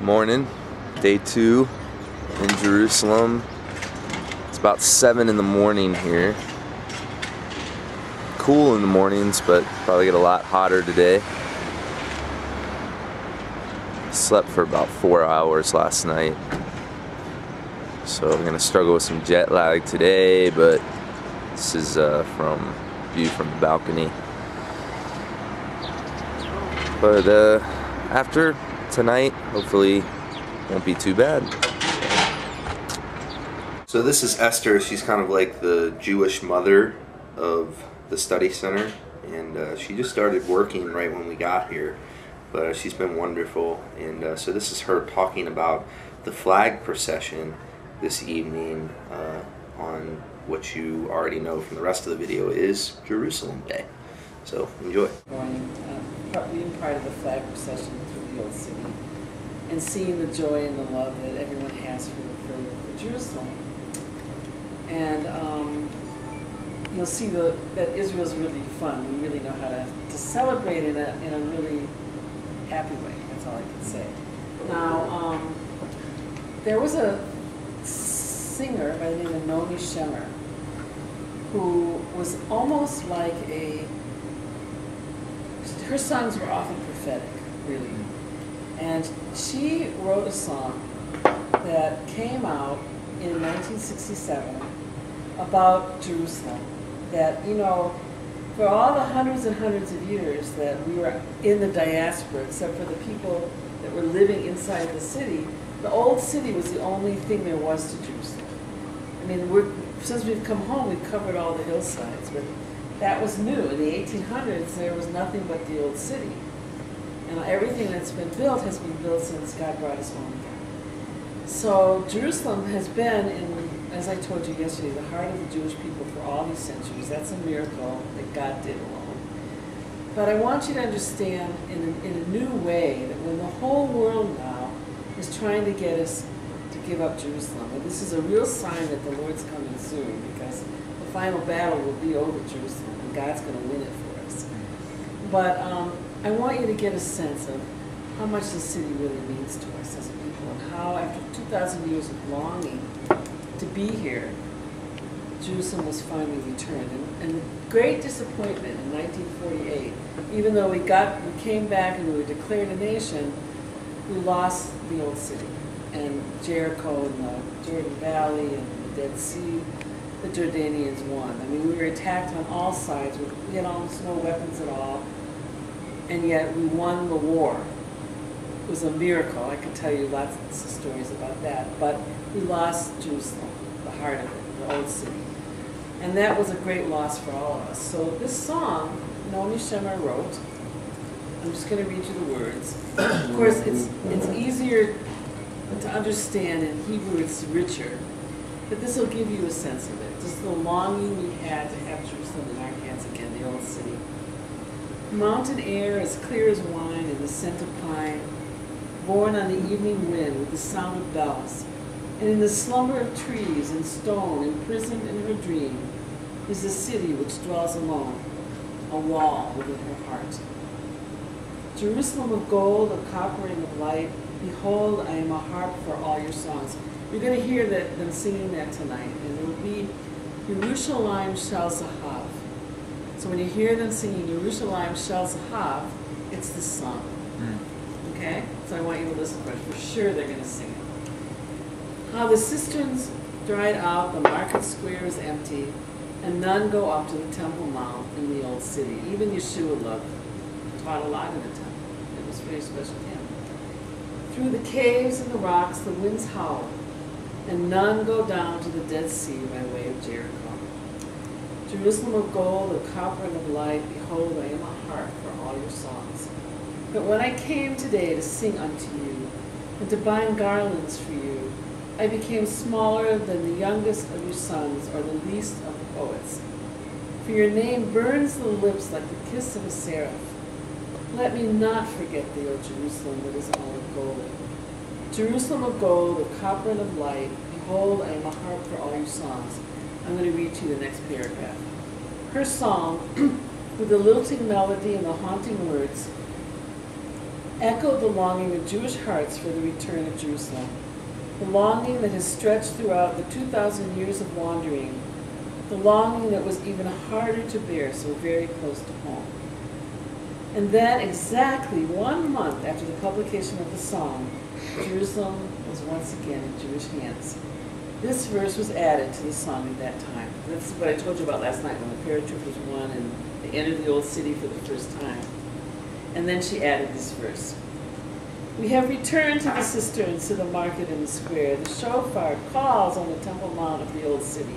Morning, day 2 in Jerusalem. It's about 7 in the morning here. Cool in the mornings, but probably get a lot hotter today. Slept for about 4 hours last night, so I'm gonna struggle with some jet lag today, but this is from view from the balcony. But after tonight, hopefully won't be too bad. So this is Esther. She's kind of like the Jewish mother of the study center, and she just started working right when we got here, but she's been wonderful. And so this is her talking about the flag procession this evening on what you already know from the rest of the video is Jerusalem Day. So enjoy. Morning, being part of the flag procession through the old city and seeing the joy and the love that everyone has for Jerusalem. And you'll see that Israel's really fun. We really know how to celebrate in a really happy way. That's all I can say. Now, there was a singer by the name of Naomi Shemer who was almost like her songs were often prophetic, really. And she wrote a song that came out in 1967 about Jerusalem. That, you know, for all the hundreds and hundreds of years that we were in the diaspora, except for the people that were living inside the city, the old city was the only thing there was to Jerusalem. I mean, since we've come home, we've covered all the hillsides, but that was new. In the 1800s, there was nothing but the old city. And everything that's been built has been built since God brought us home again. So Jerusalem has been, as I told you yesterday, the heart of the Jewish people for all these centuries. That's a miracle that God did alone. But I want you to understand in a new way that when the whole world now is trying to get us to give up Jerusalem, and this is a real sign that the Lord's coming soon, because the final battle will be over Jerusalem, and God's going to win it for us. But I want you to get a sense of how much the city really means to us as a people, and how after 2,000 years of longing to be here, Jerusalem was finally returned. And the great disappointment in 1948, even though we came back and we were declared a nation, we lost the old city. And Jericho and the Jordan Valley and the Dead Sea, the Jordanians won. I mean, we were attacked on all sides. We had almost no weapons at all, and yet we won the war. It was a miracle. I could tell you lots of stories about that. But we lost Jerusalem, the heart of it, the old city. And that was a great loss for all of us. So this song, Naomi Shemer wrote, I'm just going to read you the words. Of course, it's easier to understand in Hebrew, it's richer. But this will give you a sense of it. Just the longing we had to have Jerusalem in our hands again, the old city. Mountain air as clear as wine and the scent of pine, borne on the evening wind with the sound of bells, and in the slumber of trees and stone imprisoned in her dream, is the city which dwells alone, a wall within her heart. Jerusalem of gold, of copper, and of light, behold, I am a harp for all your songs. You're going to hear them singing that tonight, and it will be Yerushalayim Shel Zahav. So when you hear them singing Yerushalayim Shel Zahav, it's the song. Okay? So I want you to listen for it. For sure they're going to sing it. How the cisterns dried out, the market square is empty, and none go up to the Temple Mount in the old city. Even Yeshua taught a lot in the temple. It was very special to him. Through the caves and the rocks, the winds howl, and none go down to the Dead Sea by way of Jericho. Jerusalem of gold, of copper, and of light, behold, I am a harp for all your songs. But when I came today to sing unto you, and to bind garlands for you, I became smaller than the youngest of your sons, or the least of the poets. For your name burns the lips like the kiss of a seraph. Let me not forget thee, O Jerusalem, that is all of gold. Jerusalem of gold, of copper and of light, behold, I am a harp for all your songs. I'm going to read to you the next paragraph. Her song, with the lilting melody and the haunting words, echoed the longing of Jewish hearts for the return of Jerusalem, the longing that has stretched throughout the 2,000 years of wandering, the longing that was even harder to bear so very close to home. And then, exactly 1 month after the publication of the song, Jerusalem was once again in Jewish hands. This verse was added to the song at that time. This is what I told you about last night when the paratroopers won and they entered the old city for the first time. And then she added this verse. We have returned to the cisterns, to the market in the square. The shofar calls on the temple mount of the old city.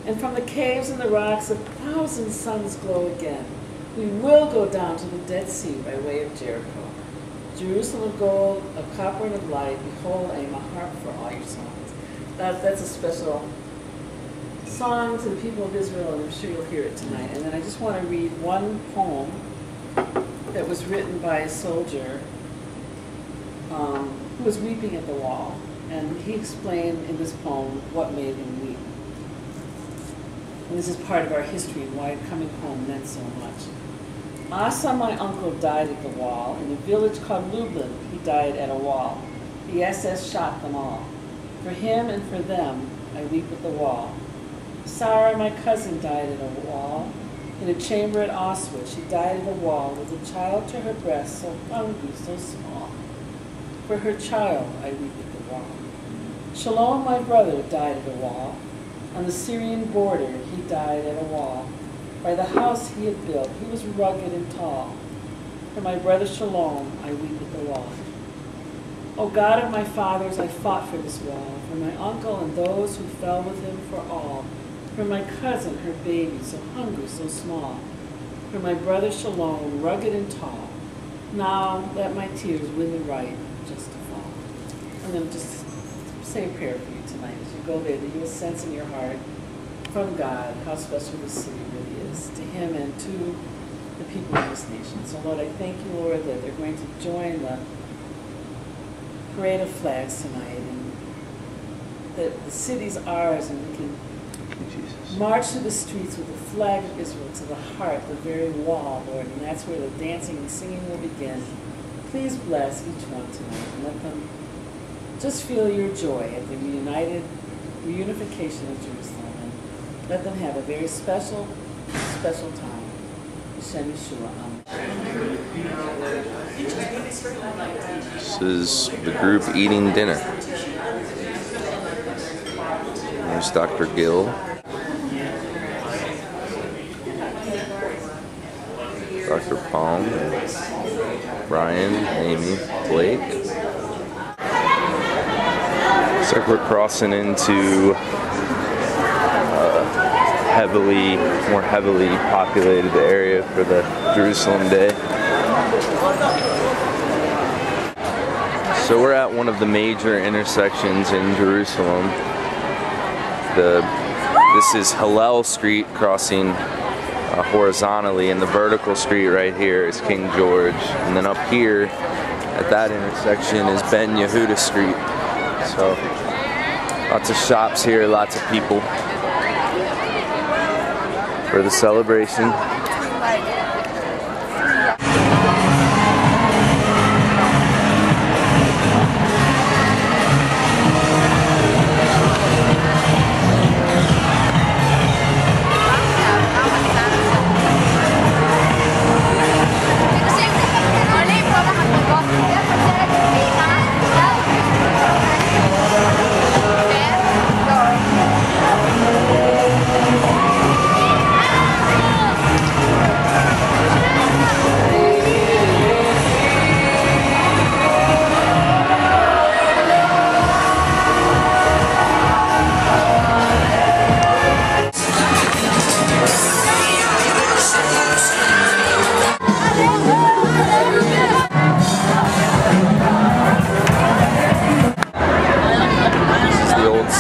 And from the caves and the rocks, 1,000 suns glow again. We will go down to the Dead Sea by way of Jericho. Jerusalem of gold, of copper and of light, behold, I am a harp for all your songs. That's a special song to the people of Israel, and I'm sure you'll hear it tonight. And then I just want to read one poem that was written by a soldier who was weeping at the wall. And he explained in this poem what made him weep. And this is part of our history and why coming home meant so much. Asa, my uncle, died at the wall. In a village called Lublin, he died at a wall. The SS shot them all. For him and for them, I weep at the wall. Sarah, my cousin, died at a wall. In a chamber at Auschwitz, she died at a wall with a child to her breast, so hungry, so small. For her child, I weep at the wall. Shalom, my brother, died at a wall. On the Syrian border, he died at a wall. By the house he had built, he was rugged and tall. For my brother Shalom, I weep at the wall. O God of my fathers, I fought for this wall, for my uncle and those who fell with him for all, for my cousin, her baby, so hungry, so small, for my brother Shalom, rugged and tall. Now let my tears win the right just to fall. I'm going to just say a prayer for you tonight as you go there, that you will sense in your heart from God how special this city really is to him and to the people of this nation. So Lord, I thank you, Lord, that they're going to join the parade of flags tonight, and that the city's ours, and we can march through the streets with the flag of Israel to the heart, the very wall, Lord, and that's where the dancing and singing will begin. Please bless each one tonight and let them just feel your joy at the reunification of Jerusalem, and let them have a very special, special time. Hashem Yeshua. Amen. This is the group eating dinner. There's Dr. Gill, Dr. Palm, Brian, Amy, Blake. Looks like we're crossing into more heavily populated area for the Jerusalem Day. So we're at one of the major intersections in Jerusalem. This is Hillel Street crossing horizontally, and the vertical street right here is King George. And then up here at that intersection is Ben Yehuda Street. So lots of shops here, lots of people for the celebration.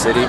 City.